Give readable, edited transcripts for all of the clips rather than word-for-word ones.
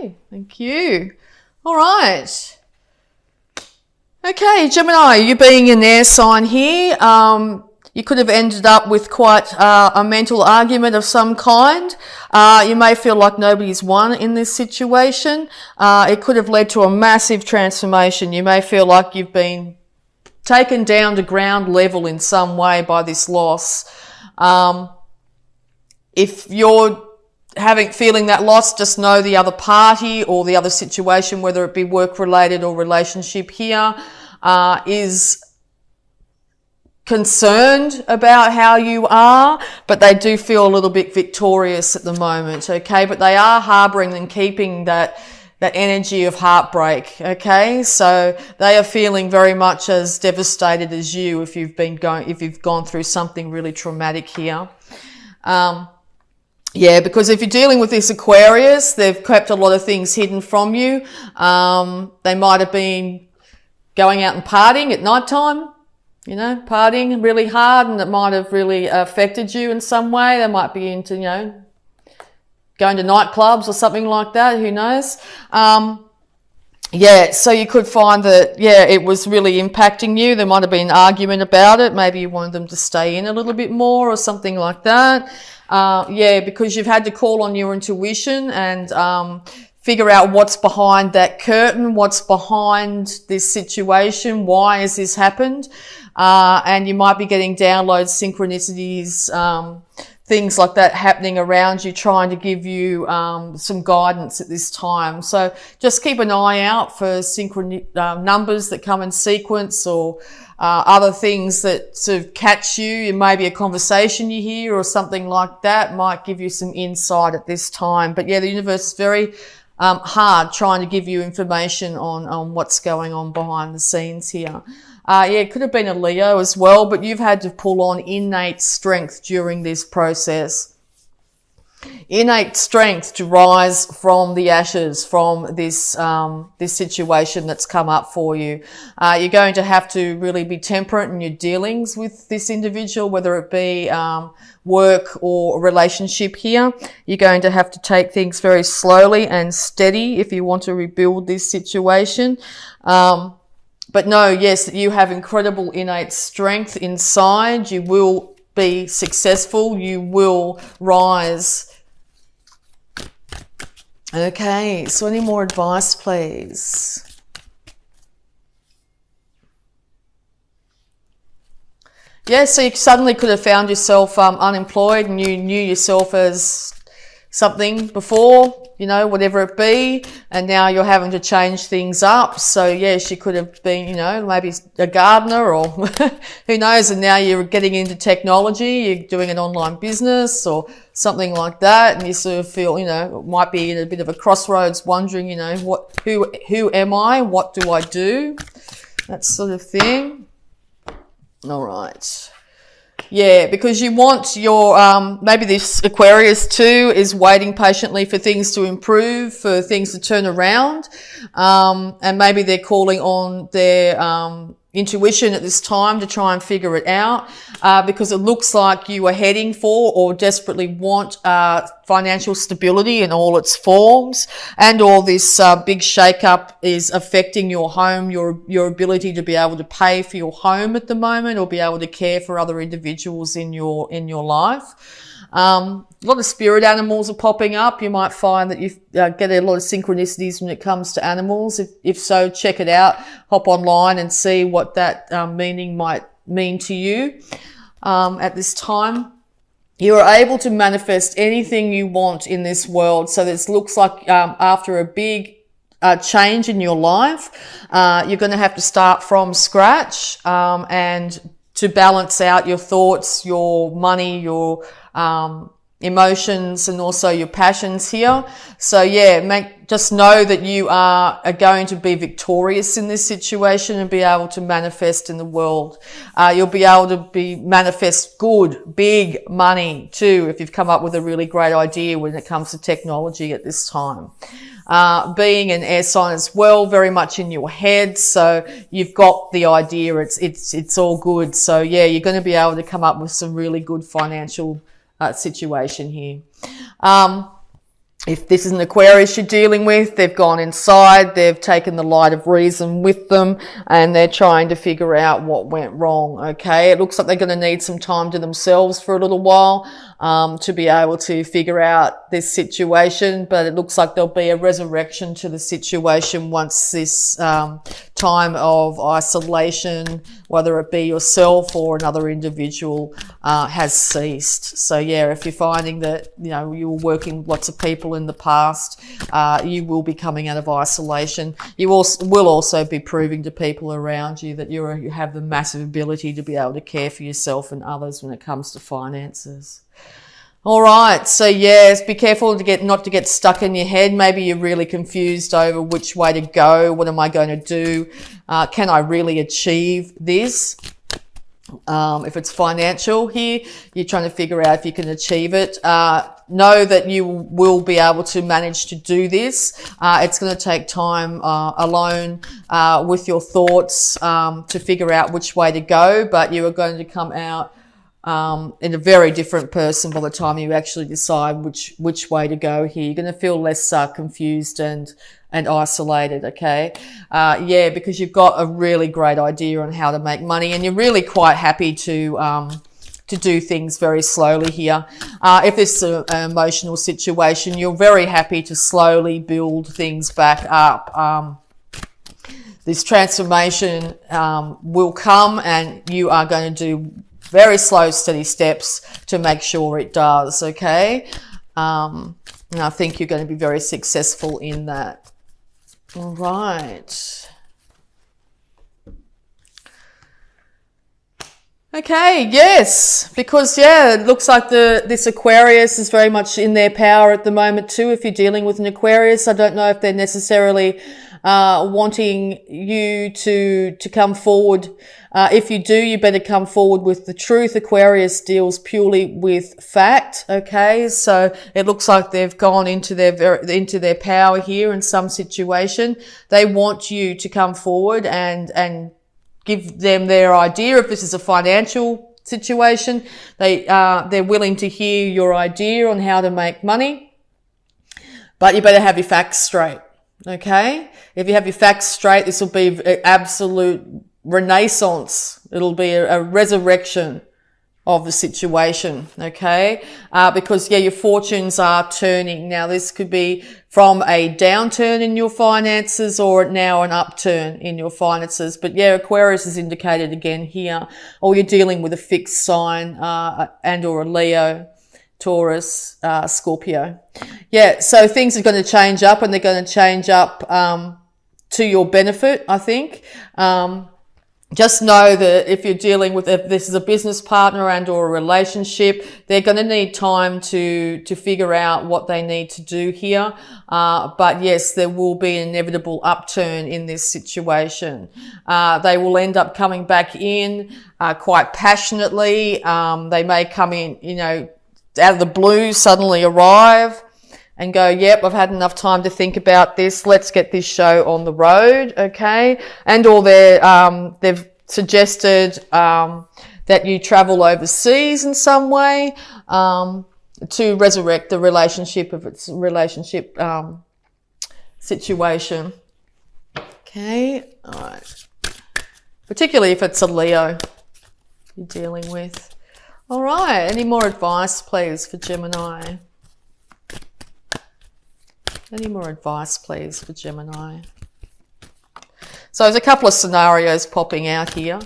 Okay, thank you. All right. Okay, Gemini, you being an air sign here, you could have ended up with quite a mental argument of some kind. You may feel like nobody's won in this situation. It could have led to a massive transformation. You may feel like you've been taken down to ground level in some way by this loss. If you're feeling that loss, just know the other party or the other situation, whether it be work related or relationship here, is concerned about how you are, but they do feel a little bit victorious at the moment, okay? But they are harboring and keeping that energy of heartbreak, okay? So they are feeling very much as devastated as you if you've gone through something really traumatic here. Yeah, because if you're dealing with this Aquarius, they've kept a lot of things hidden from you. They might have been going out and partying at night time, partying really hard, and it might have really affected you in some way. They might be into, going to nightclubs or something like that. Who knows? Yeah, so you could find that, it was really impacting you. There might have been an argument about it. Maybe you wanted them to stay in a little bit more or something like that. Because you've had to call on your intuition and figure out what's behind that curtain, what's behind this situation, why has this happened? And you might be getting downloads, synchronicities, things like that happening around you, trying to give you some guidance at this time. So just keep an eye out for numbers that come in sequence, or other things that sort of catch you. It may be a conversation you hear or something like that might give you some insight at this time. But the universe is very hard trying to give you information on what's going on behind the scenes here. It could have been a Leo as well, but you've had to pull on innate strength during this process. Innate strength to rise from the ashes, from this situation that's come up for you. You're going to have to really be temperate in your dealings with this individual, whether it be work or a relationship here. You're going to have to take things very slowly and steady if you want to rebuild this situation. But know, yes, that you have incredible innate strength inside. You will be successful. You will rise. Okay, so any more advice, please? Yeah, so you suddenly could have found yourself unemployed, and you knew yourself as something before, whatever it be, and now you're having to change things up. So yes, you could have been, maybe a gardener or who knows, and now you're getting into technology, you're doing an online business or something like that, and you sort of feel, might be in a bit of a crossroads, wondering, who am I? What do I do? That sort of thing. All right. Yeah, because you want your, maybe this Aquarius too is waiting patiently for things to improve, for things to turn around. And maybe they're calling on their, intuition at this time to try and figure it out, because it looks like you are heading for or desperately want financial stability in all its forms, and all this big shake-up is affecting your home, your ability to be able to pay for your home at the moment, or be able to care for other individuals in your life. A lot of spirit animals are popping up. You might find that you get a lot of synchronicities when it comes to animals. If so, check it out. Hop online and see what that meaning might mean to you at this time. You are able to manifest anything you want in this world. So this looks like after a big change in your life, you're going to have to start from scratch and to balance out your thoughts, your money, your emotions, and also your passions here. So just know that you are going to be victorious in this situation and be able to manifest in the world. You'll be able to manifest good, big money too, if you've come up with a really great idea when it comes to technology at this time. Being an air sign as well, very much in your head. So you've got the idea. It's all good. So you're going to be able to come up with some really good financial situation here. If this is an Aquarius you're dealing with, they've gone inside, they've taken the light of reason with them, and they're trying to figure out what went wrong, okay? It looks like they're going to need some time to themselves for a little while to be able to figure out this situation, but it looks like there'll be a resurrection to the situation once this time of isolation, whether it be yourself or another individual, has ceased. So yeah, if you're finding that, you know, you were working with lots of people in the past, you will be coming out of isolation. You will also be proving to people around you that you have the massive ability to be able to care for yourself and others when it comes to finances. All right, so yes, be careful not to get stuck in your head. Maybe you're really confused over which way to go. What am I going to do? Can I really achieve this? If it's financial here, you're trying to figure out if you can achieve it. Know that you will be able to manage to do this. It's going to take time alone with your thoughts to figure out which way to go, but you are going to come out in a very different person by the time you actually decide which way to go here. You're going to feel less confused and isolated, okay? Yeah, because you've got a really great idea on how to make money, and you're really quite happy to do things very slowly here. If this is an emotional situation, you're very happy to slowly build things back up. This transformation will come, and you are going to do very slow, steady steps to make sure it does, okay? And I think you're going to be very successful in that. All right. Okay, yes, because, yeah, it looks like this Aquarius is very much in their power at the moment too. If you're dealing with an Aquarius, I don't know if they're necessarily wanting you to come forward. If you do, you better come forward with the truth. Aquarius deals purely with fact, okay? So it looks like they've gone into their power here in some situation. They want you to come forward and give them their idea. If this is a financial situation, they're willing to hear your idea on how to make money, but you better have your facts straight, okay? If you have your facts straight, this will be an absolute renaissance. It'll be a resurrection of the situation, okay? Because, yeah, your fortunes are turning. Now, this could be from a downturn in your finances or now an upturn in your finances. But, yeah, Aquarius is indicated again here. Or you're dealing with a fixed sign and or a Leo, Taurus, Scorpio. Yeah, so things are going to change up, and they're going to change up to your benefit, I think. Just know that if you're dealing with, if this is a business partner and or a relationship, they're going to need time to figure out what they need to do here. But yes, there will be an inevitable upturn in this situation. They will end up coming back in quite passionately. They may come in, you know, out of the blue, suddenly arrive and go, yep, I've had enough time to think about this. Let's get this show on the road, okay? And or they've suggested that you travel overseas in some way to resurrect the relationship if it's a relationship situation. Okay, all right. Particularly if it's a Leo you're dealing with. All right, any more advice, please, for Gemini? Any more advice, please, for Gemini? So there's a couple of scenarios popping out here.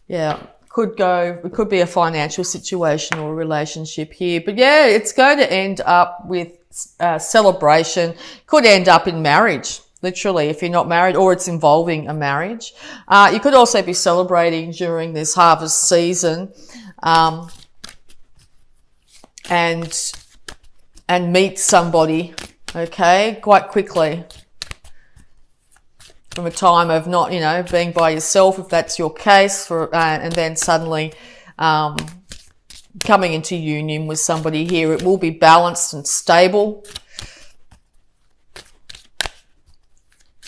Yeah, it could be a financial situation or a relationship here. But yeah, it's going to end up with celebration. Could end up in marriage, literally, if you're not married, or it's involving a marriage. You could also be celebrating during this harvest season and meet somebody, okay, quite quickly. From a time of not, you know, being by yourself, if that's your case, and then suddenly coming into union with somebody here. It will be balanced and stable.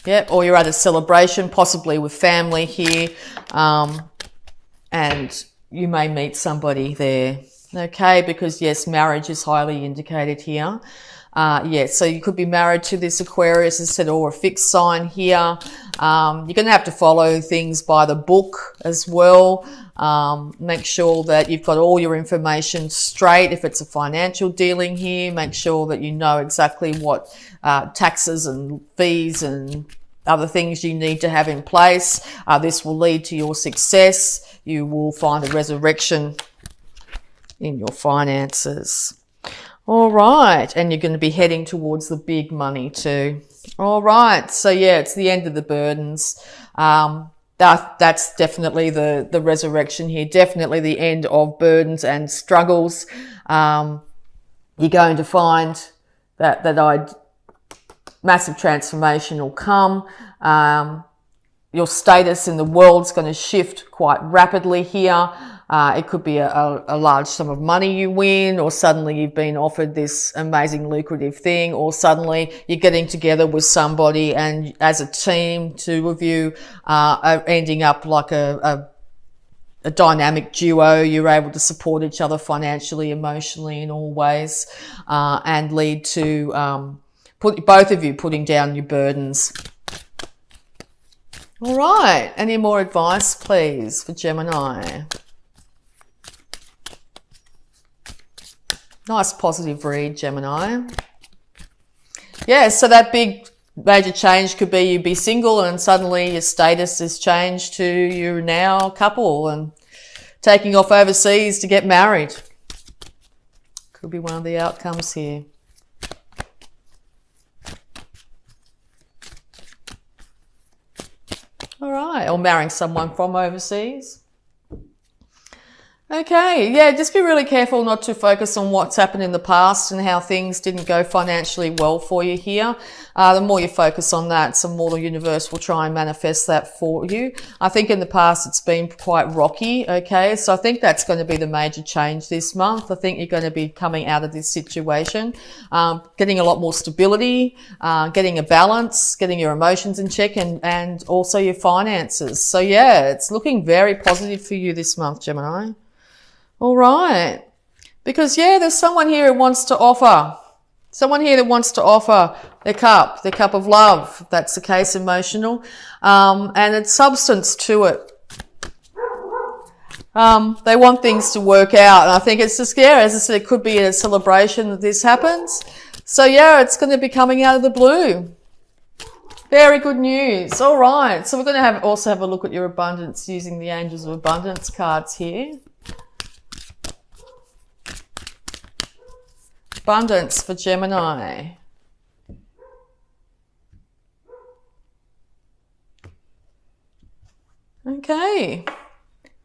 Yep, or you're at a celebration, possibly with family here, and you may meet somebody there, okay, because yes, marriage is highly indicated here. Yeah, so you could be married to this Aquarius, as I said, or a fixed sign here. You're going to have to follow things by the book as well. Make sure that you've got all your information straight. If it's a financial dealing here, make sure that you know exactly what taxes and fees and other things you need to have in place. This will lead to your success. You will find a resurrection in your finances. All right, and you're going to be heading towards the big money too. All right, so yeah, it's the end of the burdens. That's definitely the resurrection here. Definitely the end of burdens and struggles. You're going to find that massive transformation will come. Your status in the world's going to shift quite rapidly here. It could be a large sum of money you win, or suddenly you've been offered this amazing lucrative thing, or suddenly you're getting together with somebody and as a team, two of you are ending up like a dynamic duo. You're able to support each other financially, emotionally, in all ways, and lead to both of you putting down your burdens. All right, any more advice, please, for Gemini? Nice positive read, Gemini. Yeah, so that big major change could be you be single and suddenly your status is changed to you're now a couple and taking off overseas to get married. Could be one of the outcomes here. All right, or marrying someone from overseas. Okay, yeah, just be really careful not to focus on what's happened in the past and how things didn't go financially well for you here. The more you focus on that, the more the universe will try and manifest that for you. I think in the past it's been quite rocky, okay? So I think that's going to be the major change this month. I think you're going to be coming out of this situation, getting a lot more stability, getting a balance, getting your emotions in check, and also your finances. So yeah, it's looking very positive for you this month, Gemini. All right. Because, yeah, there's someone here who wants to offer. Someone here that wants to offer their cup of love, if that's the case, emotional. And it's substance to it. They want things to work out. And I think it's just, yeah, as I said, it could be a celebration that this happens. So, yeah, it's going to be coming out of the blue. Very good news. All right. So we're going to also have a look at your abundance using the Angels of Abundance cards here. Abundance for Gemini. Okay.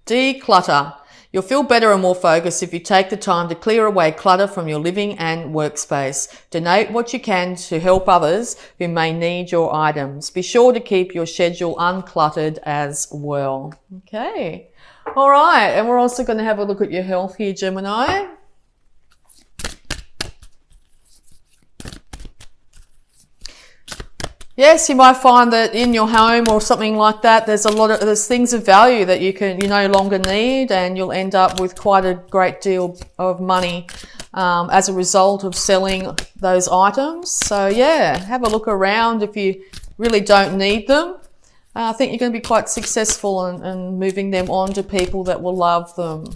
Declutter. You'll feel better and more focused if you take the time to clear away clutter from your living and workspace. Donate what you can to help others who may need your items. Be sure to keep your schedule uncluttered as well. Okay. All right. And we're also going to have a look at your health here, Gemini. Yes, you might find that in your home or something like that, there's things of value that you no longer need, and you'll end up with quite a great deal of money as a result of selling those items. So yeah, have a look around if you really don't need them. I think you're going to be quite successful in moving them on to people that will love them,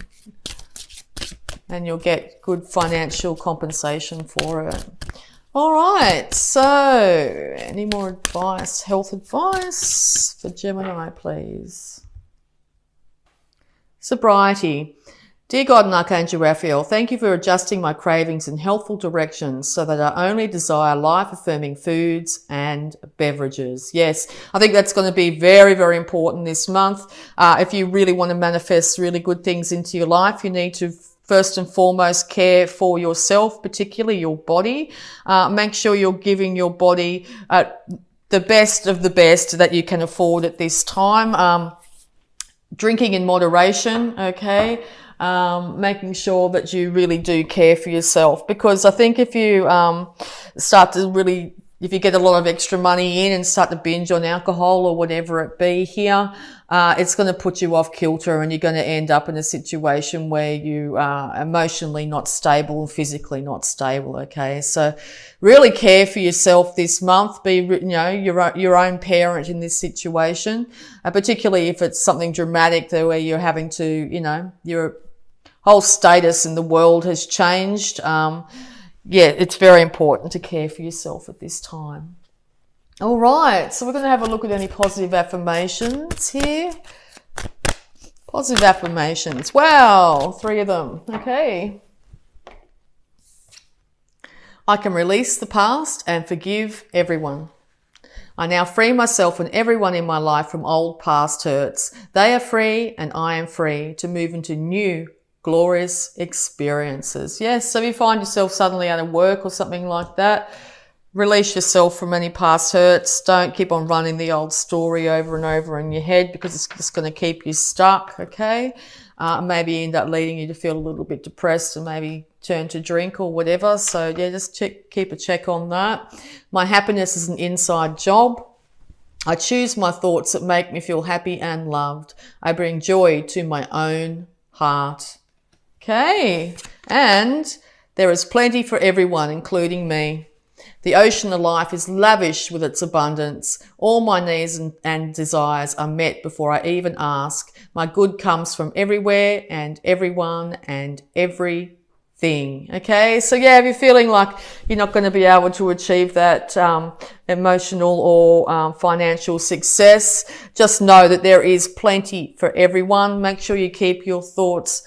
and you'll get good financial compensation for it. All right, so any more advice, health advice for Gemini, please? Sobriety. Dear God and Archangel Raphael, thank you for adjusting my cravings in healthful directions so that I only desire life-affirming foods and beverages. Yes, I think that's going to be very, very important this month. If you really want to manifest really good things into your life, you need to first and foremost care for yourself, particularly your body. Make sure you're giving your body the best of the best that you can afford at this time. Drinking in moderation, okay? Making sure that you really do care for yourself, because I think if you start to really if you get a lot of extra money in and start to binge on alcohol or whatever it be here, it's going to put you off kilter, and you're going to end up in a situation where you are emotionally not stable and physically not stable. Okay, so really care for yourself this month. Be, your own parent in this situation, particularly if it's something dramatic where you're having to, your whole status in the world has changed. Yeah, it's very important to care for yourself at this time. All right, so we're going to have a look at any positive affirmations here. Positive affirmations. Wow, 3 of them. Okay. I can release the past and forgive everyone. I now free myself and everyone in my life from old past hurts. They are free and I am free to move into new glorious experiences. Yes, so if you find yourself suddenly out of work or something like that, release yourself from any past hurts. Don't keep on running the old story over and over in your head, because it's just going to keep you stuck, okay? Maybe end up leading you to feel a little bit depressed and maybe turn to drink or whatever. So yeah, just keep a check on that. My happiness is an inside job. I choose my thoughts that make me feel happy and loved. I bring joy to my own heart. Okay, and there is plenty for everyone, including me. The ocean of life is lavish with its abundance. All my needs and desires are met before I even ask. My good comes from everywhere and everyone and everything. Okay, so yeah, if you're feeling like you're not going to be able to achieve that emotional or financial success, just know that there is plenty for everyone. Make sure you keep your thoughts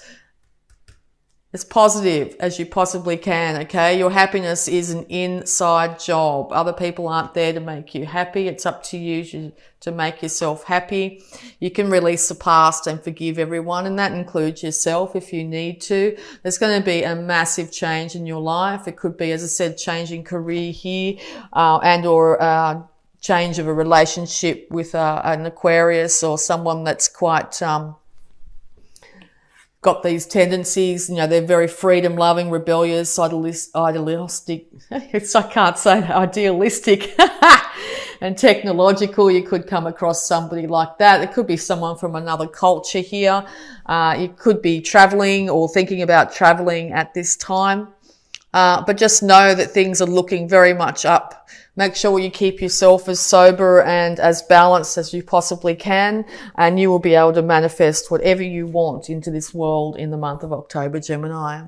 as positive as you possibly can, okay? Your happiness is an inside job. Other people aren't there to make you happy. It's up to you to make yourself happy. You can release the past and forgive everyone, and that includes yourself if you need to. There's going to be a massive change in your life. It could be, as I said, changing career here, and or change of a relationship with an Aquarius or someone that's quite got these tendencies, they're very freedom loving, rebellious, idealistic. I can't say that, idealistic and technological. You could come across somebody like that. It could be someone from another culture here. You could be traveling or thinking about traveling at this time. But just know that things are looking very much up. Make sure you keep yourself as sober and as balanced as you possibly can, and you will be able to manifest whatever you want into this world in the month of October, Gemini.